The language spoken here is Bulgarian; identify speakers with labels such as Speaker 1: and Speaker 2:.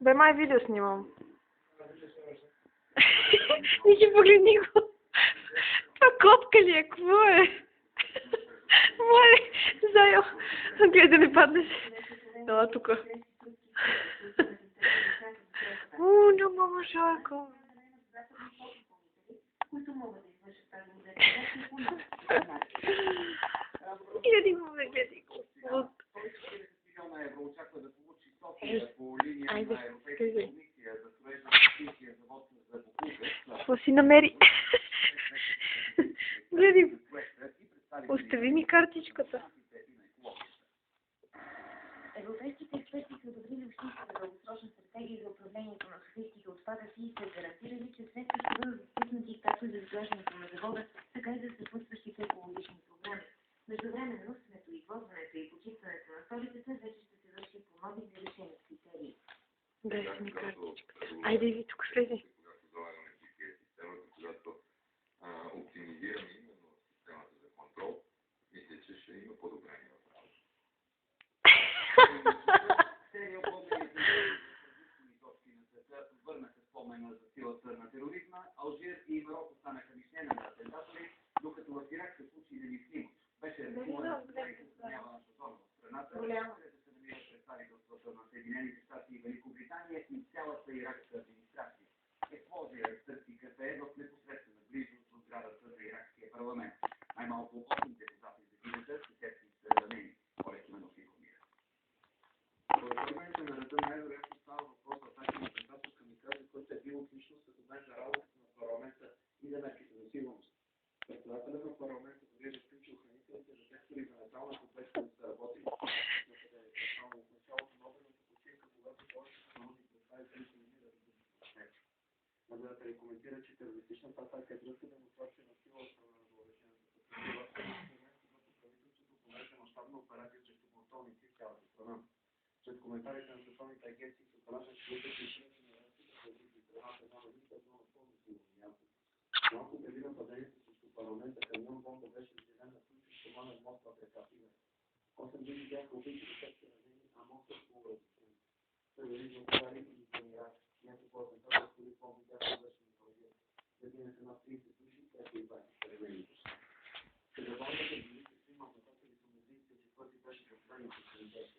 Speaker 1: Бе, май видео снимам. Ники, погледни го. Това котка ли е? Какво е? Моля, Зайо. Гледай да не паднеш. Ела тук. Но мама Жойко. Гледай го, гледай го. Айде, кажи. Какво си намери? Гледай го. Остави ми картичката.
Speaker 2: Европейските експерти са одобрили общинската дългосрочна стратегия за управлението на софийските отпадъци и са гарантирали, че средства ще бъдат отпуснати както за изграждането на завода, така и за съпътстващите екологични проблеми. Междувременно сметоизвозването и почистването на столицата вече ще се върши по нови нерешени критерии.
Speaker 1: Дай си ми картичката. Айде ви тук слезе.
Speaker 3: Когато оптимизираме именно системата за контрол, мисля, че ще има подобрение в работа. Серия по-големи точки на света върнаха спомена за силата на тероризма. Алжир и Мароко станаха мишена на атентатори, докато в Ирак се случи немислимото. Беше рискувано да се съхранява на световна страната, където се намират представителствата на Съединените щати и Великобритания и цялата иракска администрация. Експлозия разтърси кафе в непосредствена близост до сградата за иракския парламент. Най-малко 8 депутати загинаха, десетки са ранени. Колеки ме носи информира. Според органите на ръда най-вероятно става въпрос за атаки на атентатор камикадзе, който е бил отлично съсъден за работата на парламента и за мерките за сигурност. Председателят на парламента дори разключи охранителните детектори за метална комплекса да са работили. Само в началото на обедната почивка, когато повечето народни представители се намират да бъдат. Наблюдатели коментират, че терористичната атака е дръзка демонстрация на сила от страна на въоръжената сила. В момент, когато правителството провежда мащабна операция срещу бунтовници в цялата страна. След коментарите на световните агенции се отбелязва, че причината на реакцията в страната е на листа едно напълно сигурно място. Малко преди нападението срещу парламента камион бомба беше взривен на ключов стоманен мост в река Тигър. 8 дни бяха убити, десетки ранени, а мостът был разрушен. Тероризъм удари и Ирак. Няколко атентата, които бомби бяха извършени в Алжир. Загинаха над 30 души, както и 20 ранени. Следователите били се снимат, нататък и са мнозинците, че този беше последният президент.